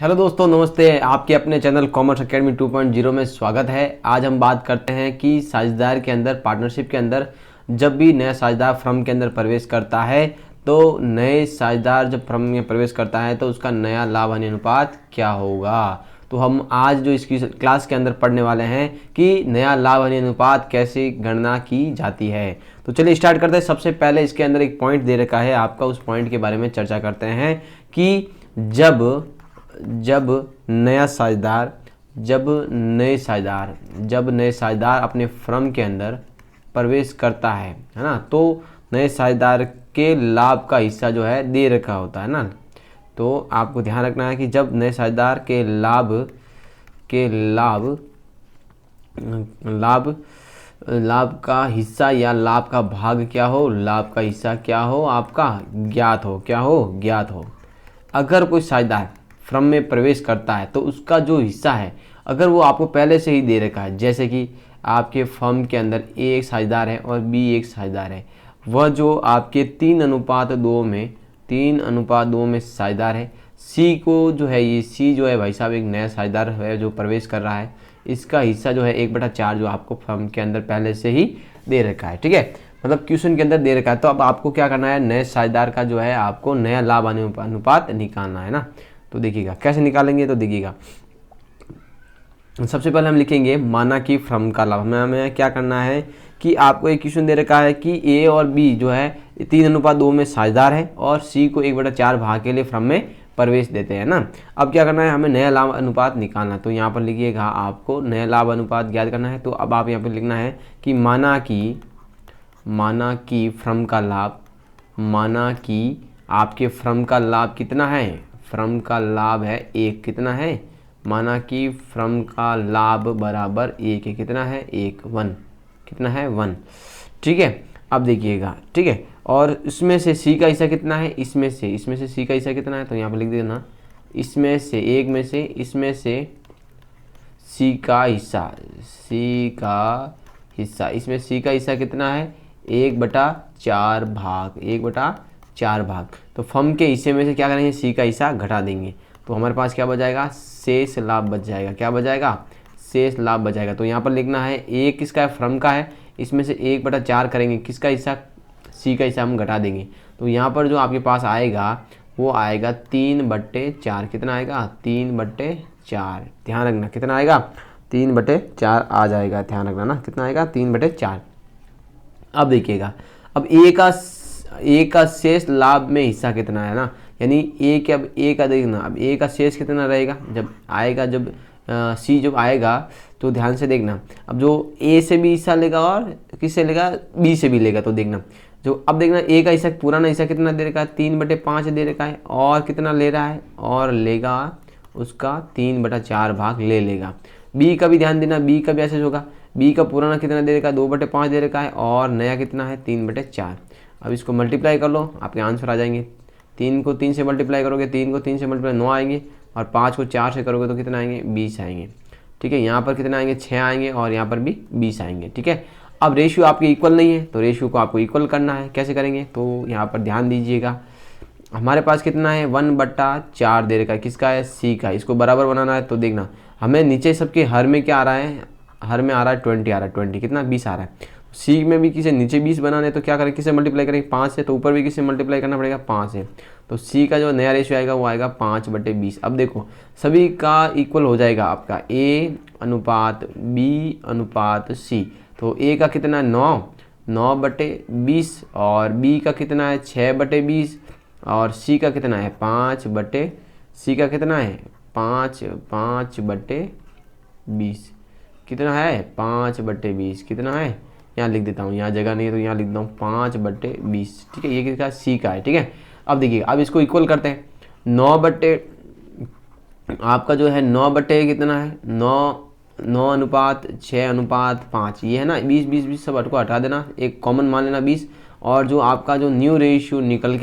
Hello दोस्तों, नमस्ते। आपके अपने चैनल कॉमर्स अकेडमी 2.0 में स्वागत है। आज हम बात करते हैं कि साझेदार के अंदर, पार्टनरशिप के अंदर जब भी नया साझेदार फर्म के अंदर प्रवेश करता है तो नए साझेदार जब फर्म में प्रवेश करता है तो उसका नया लाभ हानि अनुपात क्या होगा। तो हम आज जो इसकी क्लास के अंदर पढ़ने वाले हैं कि नया लाभ हानि अनुपात कैसे गणना की जाती है। तो चलिए स्टार्ट करते हैं। सबसे पहले इसके अंदर एक पॉइंट दे रखा है आपका, उस पॉइंट के बारे में चर्चा करते हैं कि जब नए साझेदार अपने फर्म के अंदर प्रवेश करता है ना, तो नए साझेदार के लाभ का हिस्सा जो है दे रखा होता है ना। तो आपको ध्यान रखना है कि जब नए साझेदार के लाभ का हिस्सा या लाभ का भाग क्या हो, लाभ का हिस्सा क्या हो आपका ज्ञात हो। अगर कोई साझेदार फर्म में प्रवेश करता है तो उसका जो हिस्सा है अगर वो आपको पहले से ही दे रखा है, जैसे कि आपके फर्म के अंदर ए एक साझेदार है और बी एक साझेदार है, वह जो आपके 3:2 में साझेदार है। सी को जो है, ये सी जो है भाई साहब एक नया साझेदार है जो प्रवेश कर रहा है, इसका हिस्सा जो है 1/4 जो आपको फर्म के अंदर पहले से ही दे रखा है। ठीक है, मतलब क्वेश्चन के अंदर दे रखा है। तो अब आपको क्या करना है, नए साझेदार का जो है आपको नया लाभ हानि अनुपात निकालना है ना। तो देखिएगा कैसे निकालेंगे, तो देखिएगा सबसे पहले हम लिखेंगे माना कि फर्म का लाभ। हमें क्या करना है कि आपको एक क्वेश्चन दे रखा है कि ए और बी जो है 3:2 में साझेदार है और सी को 1/4 भाग के लिए फर्म में प्रवेश देते हैं ना। अब क्या करना है, हमें नया लाभ अनुपात निकालना। तो यहाँ पर लिखिएगा आपको नया लाभ अनुपात ज्ञात करना है। तो अब आप यहाँ पर लिखना है कि माना कि फर्म का लाभ, माना कि आपके फर्म का लाभ कितना है, फर्म का लाभ है 1, कितना है, माना कि फर्म का लाभ बराबर 1 है, कितना है 1, 1, कितना है 1। ठीक है, अब देखिएगा। ठीक है, और इसमें से सी का हिस्सा कितना है, इसमें से सी का हिस्सा कितना है, तो यहाँ पर लिख देना इसमें से सी का हिस्सा कितना है 1/4 भाग। तो फर्म के हिस्से में से क्या करेंगे, सी का हिस्सा घटा देंगे तो हमारे पास क्या बच जाएगा, शेष लाभ बच जाएगा। क्या बच जाएगा, शेष लाभ बच जाएगा। तो यहाँ पर लिखना है एक किसका है, फर्म का है, इसमें से 1/4 करेंगे, किसका हिस्सा, सी का हिस्सा हम घटा देंगे। तो यहाँ पर जो आपके पास आएगा वो आएगा 3/4। कितना आएगा, 3/4। ध्यान रखना कितना आएगा, 3/4 आ जाएगा। ध्यान रखना ना, कितना आएगा 3/4। अब देखिएगा, अब ए का शेष लाभ में हिस्सा कितना है ना, यानी ए का देखना, अब ए का शेष कितना रहेगा जब आएगा, जब सी जब आएगा तो ध्यान से देखना। अब जो ए से भी हिस्सा लेगा और किससे लेगा, बी से भी लेगा। तो देखना जो, अब देखना ए का हिस्सा, पुराना हिस्सा कितना दे रखा है, 3/5 दे रखा है, और कितना ले रहा है, और लेगा उसका 3/4 भाग ले लेगा। बी का भी ध्यान देना, बी का भी ऐसे होगा, बी का पुराना कितना दे रखा है, 2/5 दे रखा है, और नया कितना है 3/4। अब इसको मल्टीप्लाई कर लो, आपके आंसर आ जाएंगे। 3 को 3 से मल्टीप्लाई करोगे, 3 को 3 से मल्टीप्लाई 9 आएंगे, और 5 को 4 से करोगे तो कितना आएंगे 20 आएंगे। ठीक है, यहाँ पर कितना आएंगे 6 आएंगे, और यहाँ पर भी 20 आएंगे। ठीक है, अब रेशियो आपके इक्वल नहीं है तो रेशियो को आपको इक्वल करना है। कैसे करेंगे, तो यहाँ पर ध्यान दीजिएगा, हमारे पास कितना है 1/4 दे रखा है, किसका है, सी का। इसको बराबर बनाना है। तो देखना हमें नीचे सबके हर में क्या आ रहा है, हर में आ रहा है 20 आ रहा है, 20 कितना 20 आ रहा है। सी में भी किसे नीचे 20 बनाने तो क्या करें, किसे मल्टीप्लाई करेंगे 5 से, तो ऊपर भी किसे मल्टीप्लाई करना पड़ेगा 5 से। तो सी का जो नया रेशियो आएगा वो आएगा 5/20। अब देखो सभी का इक्वल हो जाएगा आपका A/B/C। तो ए का कितना है 9/20, और बी का कितना है 6/20, और सी का कितना है 5/20। कितना है 5/20, कितना है, यहाँ लिख देता हूँ, यहाँ जगह नहीं है तो यहाँ लिख देता हूँ 5/20। ठीक है, ये किसका, सी का है। ठीक है, अब देखिए, अब इसको इक्वल करते हैं। 9 आपका जो है 9 कितना है 9:6:5, ये है ना 20 सब को हटा देना, एक कॉमन मान लेना 20। और जो आपका जो न्यू रेशियो निकल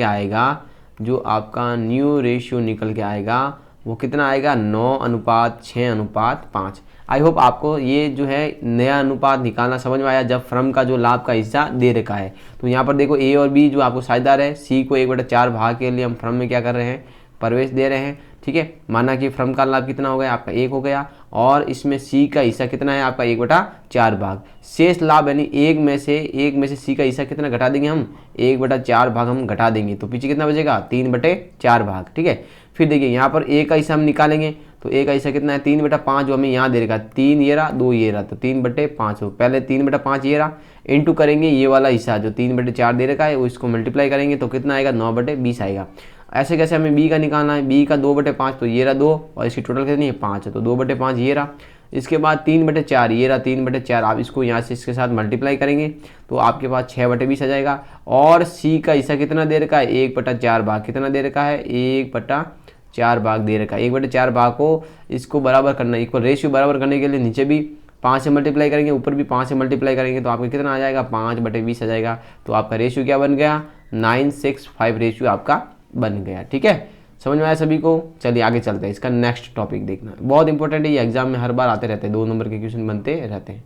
के आएगा, वो कितना आएगा 9:6:5। आई होप आपको ये जो है नया अनुपात निकालना समझ में आया, जब फर्म का जो लाभ का हिस्सा दे रखा है। तो यहाँ पर देखो ए और बी जो आपको साझेदार है, सी को 1/4 भाग के लिए हम फर्म में क्या कर रहे हैं प्रवेश दे रहे हैं, ठीक है। माना कि फर्म का लाभ कितना हो गया आपका 1 हो गया, और इसमें सी का हिस्सा कितना है आपका 1/4 भाग। शेष लाभ यानी एक में से सी का हिस्सा कितना घटा देंगे हम 1/4 भाग हम घटा देंगे, तो पीछे कितना बचेगा 3/4 भाग, ठीक है। फिर देखिए यहाँ पर ए का हिस्सा हम निकालेंगे, तो ए का हिस्सा कितना है 3/5 जो हमें यहाँ दे रखा 3 ये रहा 2 ये रहा, तो 3/5 हो। पहले 3/5 ये रहा, इंटू करेंगे ये वाला हिस्सा जो 3/4 दे रखा है, वो इसको मल्टीप्लाई करेंगे तो कितना आएगा 9/20 आएगा। ऐसे कैसे हमें बी का निकालना है, बी का 2/5 तो ये रहा 2, और इसकी टोटल कितनी है 5 है, तो 2/5 ये रहा। इसके बाद 3/4 ये रहा 3/4, आप इसको यहाँ से इसके साथ मल्टीप्लाई करेंगे तो आपके पास 6/20 आ जाएगा। और सी का हिस्सा कितना दे रखा है 1/4 भाग, कितना दे रखा है 1/4 भाग दे रखा है। 1/4 भाग को इसको बराबर करना, इक्वल रेशियो बराबर करने के लिए नीचे भी 5 से मल्टीप्लाई करेंगे, ऊपर भी 5 से मल्टीप्लाई करेंगे, तो आपका कितना आ जाएगा 5/20 आ जाएगा। तो आपका रेशियो क्या बन गया 9:6:5 रेशियो आपका बन गया, ठीक है। समझ में आया सभी को। चलिए आगे चलते हैं, इसका नेक्स्ट टॉपिक देखना बहुत इंपॉर्टेंट है, ये एग्जाम में हर बार आते रहते हैं, 2 नंबर के क्वेश्चन बनते रहते हैं।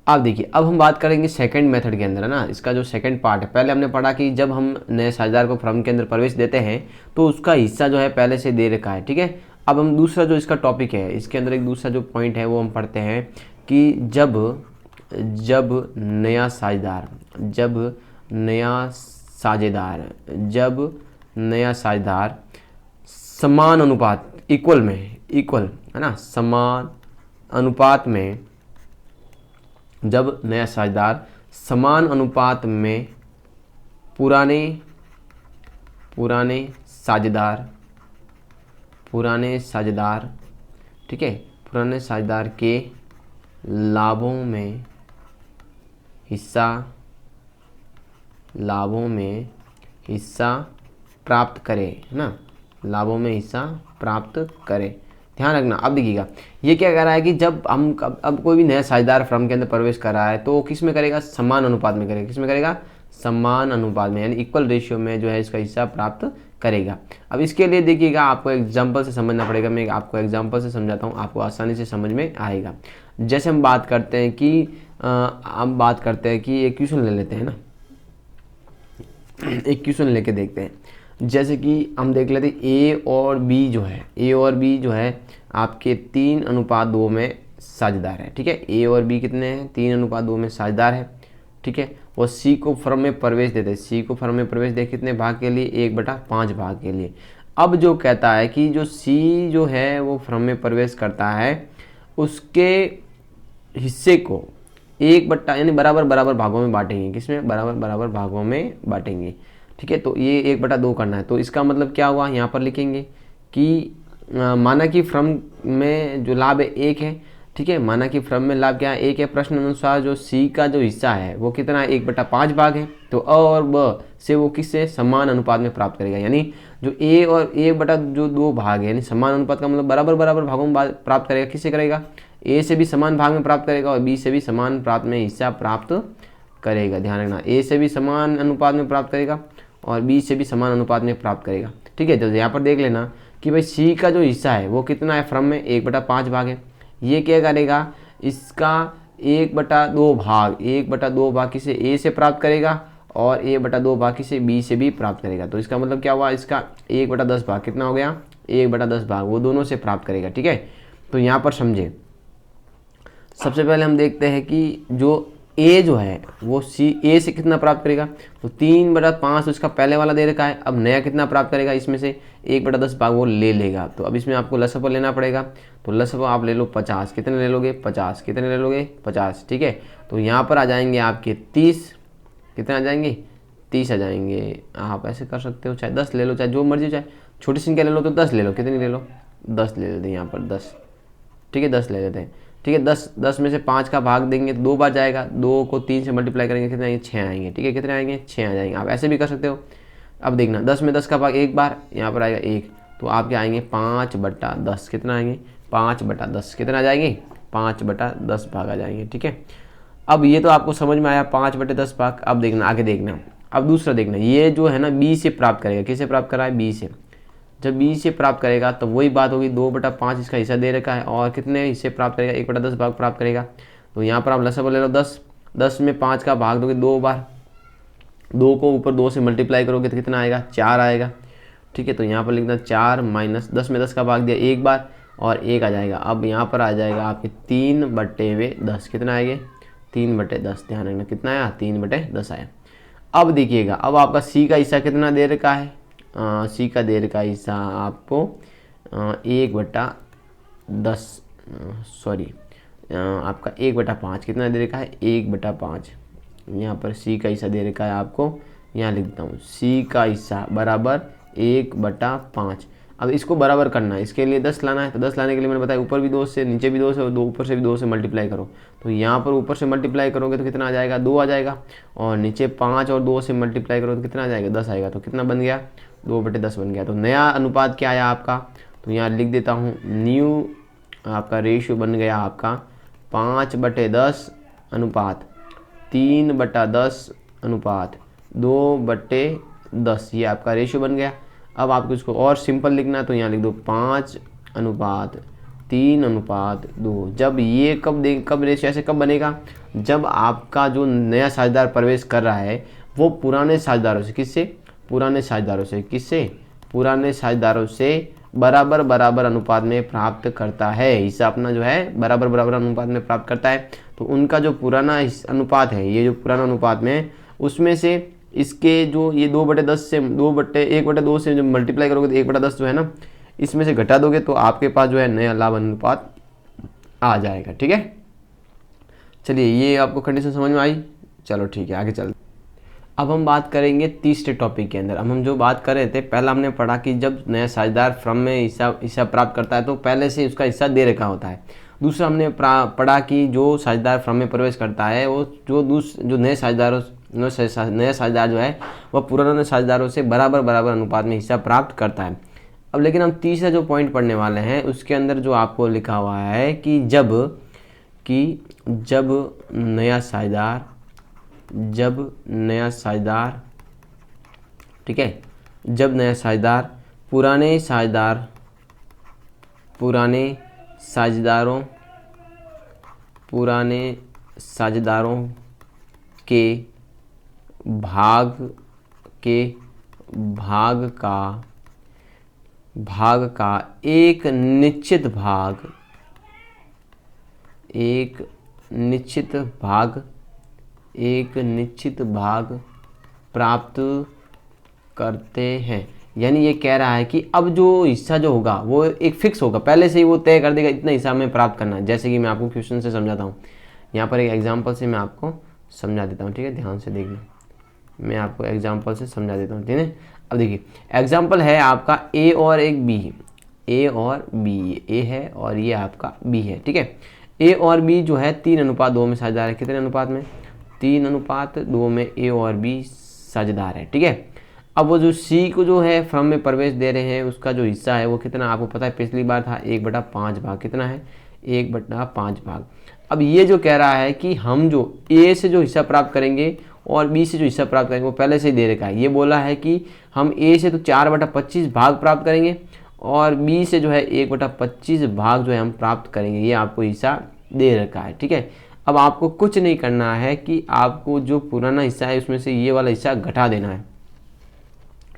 अब देखिए, अब हम बात करेंगे सेकंड मेथड के अंदर, है ना। इसका जो सेकंड पार्ट है, पहले हमने पढ़ा कि जब हम नए साझेदार को फर्म के अंदर प्रवेश देते हैं तो उसका हिस्सा जो है पहले से दे रखा है, ठीक है। अब हम दूसरा जो इसका टॉपिक है, इसके अंदर एक दूसरा जो पॉइंट है वो हम पढ़ते हैं कि जब नया साझेदार समान अनुपात इक्वल है ना, समान अनुपात में, जब नया साझेदार समान अनुपात में पुराने साझेदार, ठीक है, पुराने साझेदार के लाभों में हिस्सा प्राप्त करे, है ना, लाभों में हिस्सा प्राप्त करे। ध्यान रखना। अब देखिएगा ये क्या कह रहा है कि जब हम अब कोई भी नया साझेदार फर्म के अंदर प्रवेश कर रहा है तो किस में करेगा समान अनुपात में करेगा, किस में करेगा समान अनुपात में, यानी इक्वल रेशियो में जो है इसका हिस्सा प्राप्त करेगा। अब इसके लिए देखिएगा आपको एग्जाम्पल से समझना पड़ेगा, मैं आपको एग्जाम्पल से समझाता हूँ, आपको आसानी से समझ में आएगा। जैसे हम बात करते हैं कि एक क्वेश्चन ले लेते हैं ना, एक क्वेश्चन लेके देखते हैं। जैसे कि हम देख लेते हैं ए और बी जो है आपके 3:2 में साझेदार है, ठीक है। ए और बी कितने हैं 3:2 में साझेदार है, ठीक है। और सी को फर्म में प्रवेश देते हैं, सी को फर्म में प्रवेश दे कितने भाग के लिए 1/5 भाग के लिए। अब जो कहता है कि जो सी जो है वो फर्म में प्रवेश करता है उसके हिस्से को यानी बराबर भागों में बांटेंगे, किसमें बराबर भागों में बांटेंगे, ठीक है। तो ये 1/2 करना है, तो इसका मतलब क्या हुआ यहाँ पर लिखेंगे कि माना कि फर्म में जो लाभ है 1 है, ठीक है। माना कि फर्म में लाभ क्या है 1 है। प्रश्न अनुसार जो सी का जो हिस्सा है वो कितना है 1/5 भाग है, तो अ और ब से वो किससे समान अनुपात में प्राप्त करेगा, यानी जो ए और 1/2 भाग है, यानी समान अनुपात का मतलब बराबर भागों में प्राप्त करेगा। किससे करेगा ए से भी समान भाग में प्राप्त करेगा और बी से भी समान प्राप्त में हिस्सा प्राप्त करेगा। ध्यान रखना, ए से भी समान अनुपात में प्राप्त करेगा और बी से भी समान अनुपात में प्राप्त करेगा, ठीक है। तो यहाँ पर देख लेना कि भाई सी का जो हिस्सा है वो कितना है फर्म में 1/5 भाग है, ये क्या करेगा इसका 1/2 भाग किसे ए से प्राप्त करेगा और 1/2 भाग किसे बी से भी प्राप्त करेगा। तो इसका मतलब क्या हुआ इसका 1/10 भाग कितना हो गया 1/10 भाग वो दोनों से प्राप्त करेगा, ठीक है। तो यहाँ पर समझे, सबसे पहले हम देखते हैं कि जो ए जो है वो सी ए से कितना प्राप्त करेगा, तो 3/5 उसका पहले वाला दे रखा है। अब नया कितना प्राप्त करेगा, इसमें से 1/10 भाग वो ले लेगा। तो अब इसमें आपको लसअप लेना पड़ेगा, तो लसअप आप ले लो 50, कितने ले लोगे 50, कितने ले लोगे 50, ठीक है। तो यहाँ पर आ जाएंगे आपके 30, कितने आ जाएंगे 30 आ जाएंगे। आप ऐसे कर सकते हो, चाहे 10 ले लो, चाहे जो मर्जी, चाहे छोटी संख्या ले लो तो 10 ले लो, कितनी ले लो 10 ले लेते हैं यहाँ पर 10, ठीक है 10 ले लेते हैं, ठीक है। 10 में से 5 का भाग देंगे तो 2 बार जाएगा, 2 को 3 से मल्टीप्लाई करेंगे कितने आएंगे 6 आएंगे, ठीक है। कितने आएंगे 6 आ जाएंगे। आप ऐसे भी कर सकते हो। अब देखना 10 में 10 का भाग एक बार, यहाँ पर आएगा 1, तो आपके आएंगे 5/10, कितना आएंगे 5/10, कितना आ जाएंगे 5/10 भाग आ जाएंगे, ठीक है। अब ये तो आपको समझ में आया 5/10 भाग। अब देखना आगे देखना, अब दूसरा देखना, ये जो है ना बी से प्राप्त करेगा, किससे प्राप्त करा है बी से। जब बी से प्राप्त करेगा तो वही बात होगी 2/5 इसका हिस्सा दे रखा है और कितने हिस्से प्राप्त करेगा 1/10 भाग प्राप्त करेगा। तो यहाँ पर आप लसअप ले लो 10 में 5 का भाग दोगे 2 बार, 2 को ऊपर 2 से मल्टीप्लाई करोगे तो कितना आएगा 4 आएगा, ठीक है। तो यहाँ पर लिखना 4 माइनस 10 में 10 का भाग दिया एक बार और 1 आ जाएगा। अब यहाँ पर आ जाएगा आपके 3/10। कितना आएगा? 3/10। ध्यान रखना कितना आया? 3/10 आया। अब देखिएगा, अब आपका सी का हिस्सा कितना दे रखा है? सी का दे रखा हिस्सा आपको 1/10, सॉरी आपका 1/5। कितना दे रखा है? 1/5। यहाँ पर सी का हिस्सा दे रखा है आपको, यहाँ लिख देता हूँ, सी का हिस्सा बराबर 1/5। अब इसको बराबर करना है, इसके लिए 10 लाना है। तो 10 लाने के लिए मैंने बताया ऊपर भी 2 से, नीचे भी 2 से, और 2 ऊपर से भी 2 से मल्टीप्लाई करो। तो यहाँ पर ऊपर से मल्टीप्लाई करोगे तो कितना आ जाएगा? 2 आ जाएगा। और नीचे 5 और 2 से मल्टीप्लाई करो तो कितना आ जाएगा? 10 आएगा। तो कितना बन गया? 2/10 बन गया। तो नया अनुपात क्या आया आपका? तो यहाँ लिख देता हूँ, न्यू आपका रेशियो बन गया आपका 5/10 अनुपात 3/10 अनुपात 2/10। ये आपका रेशियो बन गया। अब आपको इसको और सिंपल लिखना है तो यहाँ लिख दो 5/3/2। जब ये कब रेशियो ऐसे कब बनेगा? जब आपका जो नया साझेदार प्रवेश कर रहा है वो पुराने साझेदारों से, किससे? पुराने साझेदारों से। किससे? पुराने साझेदारों से बराबर बराबर अनुपात में प्राप्त करता है। हिस्सा अपना जो है बराबर बराबर अनुपात में प्राप्त करता है। तो उनका जो पुराना अनुपात है, ये जो पुराना अनुपात में, उसमें से इसके जो ये 2/10 से 1/2 से जो मल्टीप्लाई करोगे तो 1/10 जो है ना, इसमें से घटा दोगे तो आपके पास जो है नया लाभ अनुपात आ जाएगा। ठीक है, चलिए ये आपको कंडीशन समझ में आई। चलो ठीक है, आगे चलते। अब हम बात करेंगे तीसरे टॉपिक के अंदर। हम जो बात कर रहे थे, पहला हमने पढ़ा कि जब नया साझेदार फर्म में हिस्सा प्राप्त करता है तो पहले से उसका हिस्सा दे रखा होता है। दूसरा हमने पढ़ा कि जो साझेदार फर्म में प्रवेश करता है वो जो नए साझेदार जो है वह पुराने साझेदारों से बराबर बराबर अनुपात में हिस्सा प्राप्त करता है। अब लेकिन हम तीसरा जो पॉइंट पढ़ने वाले हैं उसके अंदर जो आपको लिखा हुआ है कि जब नया साझेदार ठीक है, जब नया साझेदार पुराने साझेदारों के भाग का एक निश्चित भाग प्राप्त करते हैं। यानी ये कह रहा है कि अब जो हिस्सा जो होगा वो एक फिक्स होगा, पहले से ही वो तय कर देगा इतना हिस्सा हमें प्राप्त करना है। जैसे कि मैं आपको क्वेश्चन से समझाता हूँ, यहाँ पर एक एग्जांपल से मैं आपको समझा देता हूँ। ठीक है, ध्यान से देखना, मैं आपको एग्जांपल से समझा देता हूँ। ठीक है, अब देखिए एग्जांपल है आपका ए और एक बी, ए है और ये आपका बी है। ठीक है, ए और बी जो है 3:2 में साझेदार है। कितने अनुपात में? 3:2 में ए और बी साझेदार है। ठीक है, अब वो जो सी को जो है फर्म में प्रवेश दे रहे हैं उसका जो हिस्सा है वो कितना आपको पता है, पिछली बार था 1/5 भाग। कितना है? 1/5 भाग। अब ये जो कह रहा है कि हम जो ए से जो हिस्सा प्राप्त करेंगे और बी से जो हिस्सा प्राप्त करेंगे वो पहले से ही दे रखा है। ये बोला है कि हम ए से तो 4/25 भाग प्राप्त करेंगे और बी से जो है 1/25 भाग जो है हम प्राप्त करेंगे। ये आपको हिस्सा दे रखा है। ठीक है, अब आपको कुछ नहीं करना है कि आपको जो पुराना हिस्सा है उसमें से ये वाला हिस्सा घटा देना है।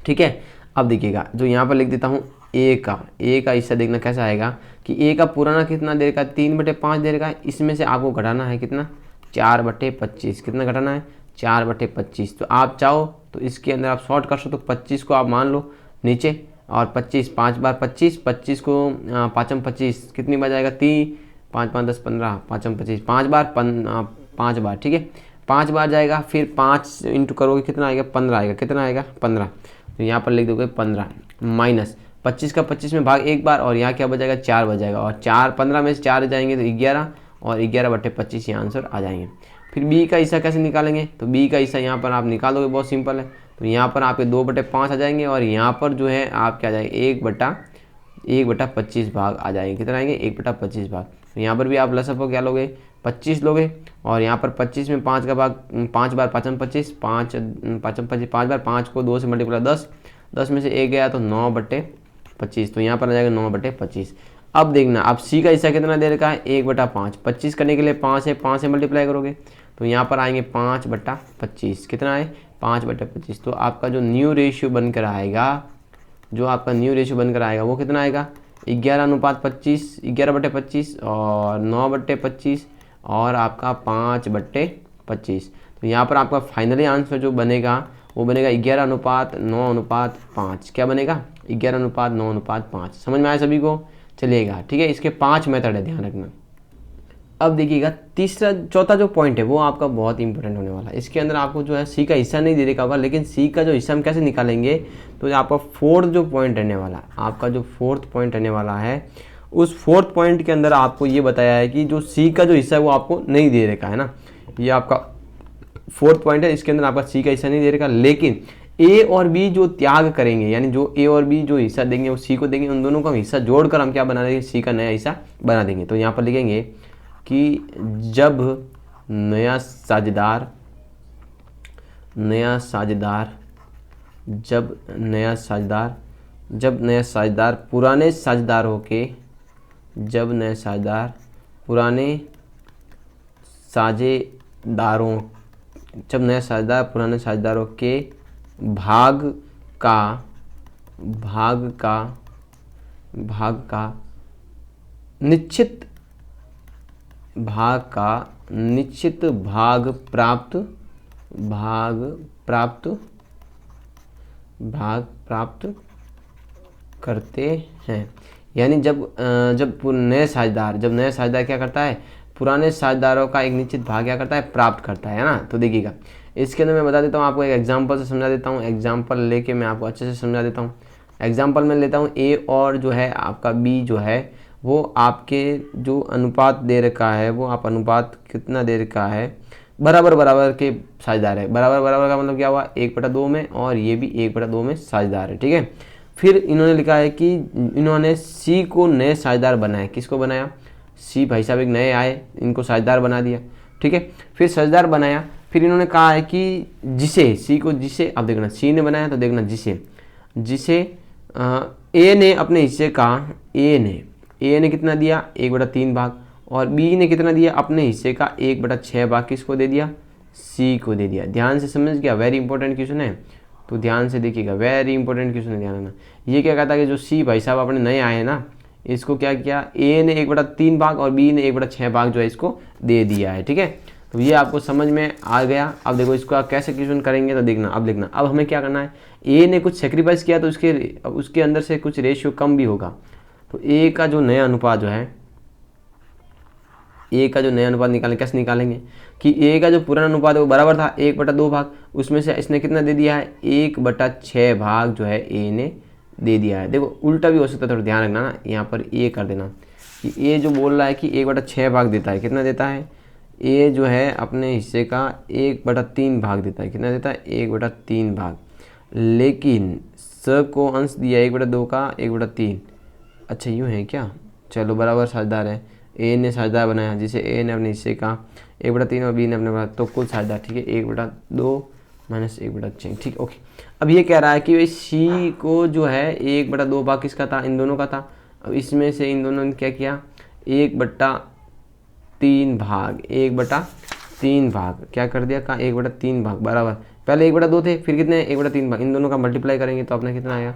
ठीक है, अब देखिएगा जो यहाँ पर लिख देता हूँ ए का हिस्सा देखना कैसा आएगा कि ए का पुराना कितना दे रखा है? 3/5 दे रखा है। इसमें से आपको घटाना है कितना? 4/25। कितना घटाना है? 4/25। तो आप चाहो तो इसके अंदर आप शॉर्ट कर सकते हो, 25 को आप मान लो नीचे और 25 5 बार 25 को 5×25 कितनी बार जाएगा? 3 5 5 10 15 5×25 5 बार। ठीक है, 5 बार जाएगा। फिर 5 इंटू करोगे कितना आएगा? 15 आएगा। कितना आएगा? 15। तो यहाँ पर लिख दोगे 15 माइनस 25 का 25 में भाग एक बार और यहाँ क्या बचेगा? 4 बचेगा और 15 में से 4 जाएंगे तो 11 और 11/25 ये आंसर आ जाएंगे। फिर बी का हिस्सा कैसे निकालेंगे? तो बी का हिस्सा यहाँ पर आप निकाल दोगे, बहुत सिंपल है। तो यहाँ पर आपके 2/5 आ जाएंगे और यहाँ पर जो है आप क्या जाएंगे? 1/25 भाग आ जाएंगे। कितना आएंगे? 1/25 भाग। तो यहाँ पर भी आप लसअप क्या लोगे? 25 लोगे और यहाँ पर 25 में 5 का भाग 5 बार 5×25 5×25 5 बार 5 को 2 से मल्टीप्लाई 10 में से 1 गया तो 9/25। तो यहाँ पर आ जाएगा 9/25। अब देखना, अब सी का हिस्सा कितना दे रखा है? 1/5। 25 करने के लिए 5 है, 5 से मल्टीप्लाई करोगे तो यहाँ पर आएंगे 5/25। कितना है? 5/25। तो आपका जो न्यू रेशियो बनकर आएगा जो आपका न्यू रेशियो बनकर आएगा वो कितना आएगा, 11:25, 11/25 और 9/25 और आपका 5/25। तो यहाँ पर आपका फाइनली आंसर जो बनेगा वो बनेगा 11:9:5। क्या बनेगा, 11:9:5। समझ में आया सभी को? चलिएगा ठीक है, इसके 5 मेथड है, ध्यान रखना। अब देखिएगा चौथा जो पॉइंट है वो आपका बहुत इंपॉर्टेंट होने वाला है। इसके अंदर आपको जो है सी का हिस्सा नहीं दे रखा होगा, लेकिन सी का जो हिस्सा हम कैसे निकालेंगे, तो आपका फोर्थ जो पॉइंट रहने वाला, आपका जो फोर्थ पॉइंट रहने वाला है, उस फोर्थ पॉइंट के अंदर आपको ये बताया है कि जो सी का जो हिस्सा है वो आपको नहीं दे रखा है ना। ये आपका फोर्थ पॉइंट है, इसके अंदर आपका सी का हिस्सा नहीं दे रखा, लेकिन ए और बी जो त्याग करेंगे, यानी जो ए और बी जो हिस्सा देंगे वो सी को देंगे, उन दोनों का हिस्सा जोड़कर हम क्या बना देंगे, सी का नया हिस्सा बना देंगे। तो यहाँ पर लिखेंगे कि जब नया साझेदार पुराने साझेदारों के पुराने साझेदारों के भाग का निश्चित भाग प्राप्त करते हैं। यानी जब नया साझेदार क्या करता है, पुराने साझेदारों का एक निश्चित भाग क्या करता है, प्राप्त करता है ना। तो देखिएगा इसके अंदर मैं बता देता हूँ आपको, एक एग्जांपल से समझा देता हूँ। एग्जांपल लेके मैं आपको अच्छे से समझा देता हूँ। एग्जांपल में लेता हूँ ए और जो है आपका बी जो है वो आपके जो अनुपात दे रखा है, वो आप अनुपात कितना दे रखा है, बराबर के साझेदार है। बराबर का मतलब क्या हुआ, 1/2 में, और ये भी 1/2 में साझेदार है। ठीक है, फिर इन्होंने लिखा है कि इन्होंने सी को नए साझेदार बनाया। किसको बनाया, सी भाई साहब एक नए आए, इनको साझेदार बना दिया। ठीक है, फिर साझेदार बनाया, फिर इन्होंने कहा है कि जिसे अब देखना सी ने बनाया, तो देखना जिसे ए ने अपने हिस्से का, ए ने कितना दिया, 1/3 भाग, और बी ने कितना दिया, अपने हिस्से का 1/6 भाग किसको दे दिया, सी को दे दिया। ध्यान से समझ गया, वेरी इंपॉर्टेंट क्वेश्चन है, तो ध्यान से देखिएगा, वेरी इंपॉर्टेंट क्वेश्चन है, ध्यान रखना। ये क्या कहता है कि जो सी भाई साहब अपने नए आए हैं ना, इसको क्या किया, ए ने 1/3 भाग और बी ने 1/6 भाग जो है इसको दे दिया है। ठीक है, तो ये आपको समझ में आ गया। अब देखो इसको आप कैसे क्वेश्चन करेंगे, तो देखना, अब हमें क्या करना है, ए ने कुछ सेक्रीफाइस किया तो उसके अंदर से कुछ रेशियो कम भी होगा। तो ए का जो नया अनुपात निकालेंगे, कैसे निकालेंगे कि ए का जो पुराना अनुपात है वो बराबर था 1/2 भाग, उसमें से इसने कितना दे दिया है, 1/6 भाग जो है ए ने दे दिया है। देखो उल्टा भी हो सकता है, थोड़ा ध्यान रखना ना, यहाँ पर ए कर देना कि ए जो बोल रहा है कि 1/6 भाग देता है, कितना देता है, ए जो है अपने हिस्से का 1/3 भाग देता है, कितना देता है, 1/3 भाग, लेकिन स को अंश दिया 1/2 का 1/3। अच्छा यूँ है क्या, चलो बराबर साझेदार है, ए ने साझेदार बनाया, जिसे ए ने अपने हिस्से का 1/3 और बी ने अपने, तो कुल साझेदार, ठीक है, 1/2 माइनस 1/6। ठीक, ओके। अब ये कह रहा है कि भाई सी को जो है 1/2 भाग किसका था, इन दोनों का था। अब इसमें से इन दोनों ने क्या किया, 1/3 भाग क्या कर दिया, कहा 1/3 भाग बराबर, पहले 1/2 थे, फिर कितने 1/3 भाग, इन दोनों का मल्टीप्लाई करेंगे तो अपना कितना आएगा,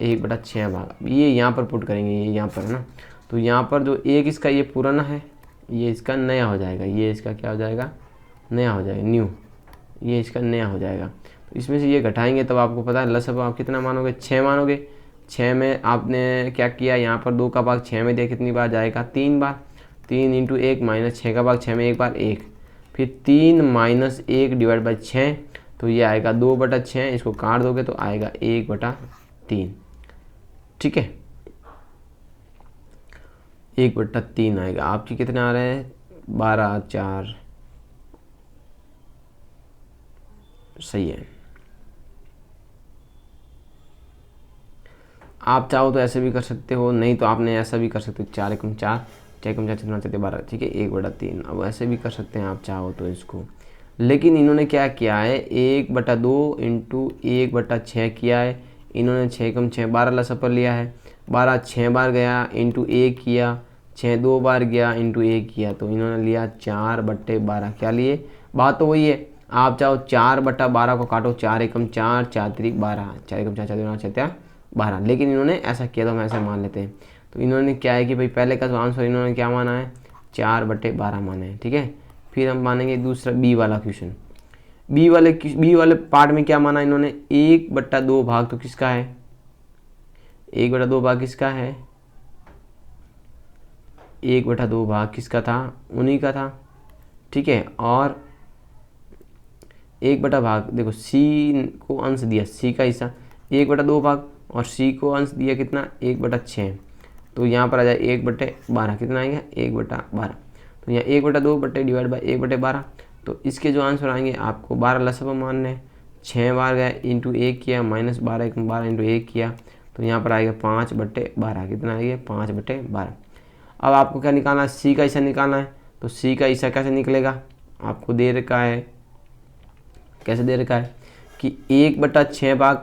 1/6 भाग। ये यहाँ पर पुट करेंगे, ये यहाँ पर है ना, तो यहाँ पर जो एक इसका ये पुराना है, ये इसका नया हो जाएगा, ये इसका क्या हो जाएगा, नया हो जाएगा, न्यू, ये इसका नया हो जाएगा। तो इसमें से ये घटाएंगे तब आपको पता है लसअप आप कितना मानोगे, 6 मानोगे। 6 में आपने क्या किया, यहाँ पर 2 का भाग 6 में दिया, कितनी बार जाएगा, 3 बार, 3 × 1 माइनस 6 का भाग 6 में 1 बार 1, फिर 3 - 1 / 6, तो ये आएगा 2/6, इसको काट दोगे तो आएगा 1/3। ठीक है, 1/3 आएगा। आपके कितने आ रहे हैं, 12, 4, सही है। आप चाहो तो ऐसे भी कर सकते हो, नहीं तो आपने ऐसा भी कर सकते हो, 4 × 4, 4 × 4 कितना चाहते 12, ठीक है, 1/3। अब ऐसे भी कर सकते हैं आप चाहो तो इसको, लेकिन इन्होंने क्या किया है, 1/2 × 1/6 किया है इन्होंने, 6 × 6 12 लसअप लिया है, 12 6 बार गया इंटू 1 किया, 6 2 बार गया इंटू 1 किया, तो इन्होंने लिया 4/12। क्या लिए, बात तो वही है, आप चाहो 4/12 को काटो, 4 × 1 = 4, 4 × 3 = 12, 4 × 4 = 4, 4 × 4 = 12, लेकिन इन्होंने ऐसा किया तो हम ऐसा मान लेते हैं। तो इन्होंने क्या है कि भाई पहले का जो आंसर इन्होंने क्या माना है, 4/12 माना है, ठीक है। फिर हम मानेंगे दूसरा बी वाला क्वेश्चन। बी वाले पार्ट में क्या माना इन्होंने, 1/2 भाग तो किसका है, 1/2 भाग किसका है, 1/2 भाग किसका था, उन्हीं का था, ठीक है। और 1 भाग देखो सी को अंश दिया, सी का हिस्सा 1/2 भाग, और सी को अंश दिया कितना 1/6, तो यहाँ पर आ जाए 1/12, कितना आएगा 1/12। तो यहाँ 1/2 बटे डिवाइड बाई 1/12, तो इसके जो आंसर आएंगे आपको 12 लसब मानने हैं, 6 बार गए इंटू 1 किया, -12 12 इंटू 1 किया, तो यहाँ पर आएगा 5/12, कितना आएगा 5/12। अब आपको क्या निकालना है, सी का हिस्सा निकालना है। तो सी का हिस्सा कैसे निकलेगा, आपको दे रखा है, कैसे दे रखा है कि 1/6 भाग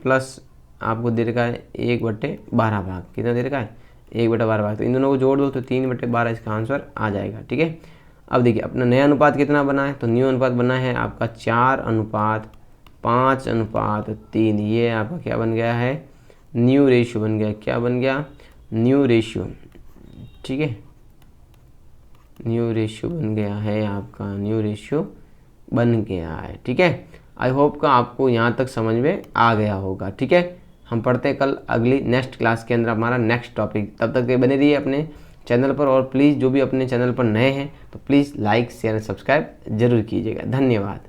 प्लस आपको दे रखा है 1/12 भाग, कितना दे रखा है 1/12 भाग। तो इन दोनों को जोड़ दो तो 3/12 इसका आंसर आ जाएगा, ठीक है। अब देखिए अपना नया अनुपात कितना बना है, तो न्यू अनुपात बना है आपका 4:5:3, ये आपका क्या बन गया है, न्यू रेशियो बन गया, क्या बन गया, न्यू रेशियो, ठीक है। न्यू रेशियो बन गया है आपका, न्यू रेशियो बन गया है, ठीक है। आई होप का आपको यहाँ तक समझ में आ गया होगा, ठीक है। हम पढ़ते हैं कल अगली नेक्स्ट क्लास के अंदर हमारा नेक्स्ट टॉपिक। तब तक बने रहिए अपने चैनल पर, और प्लीज़ जो भी अपने चैनल पर नए हैं तो प्लीज़ लाइक शेयर सब्सक्राइब जरूर कीजिएगा। धन्यवाद।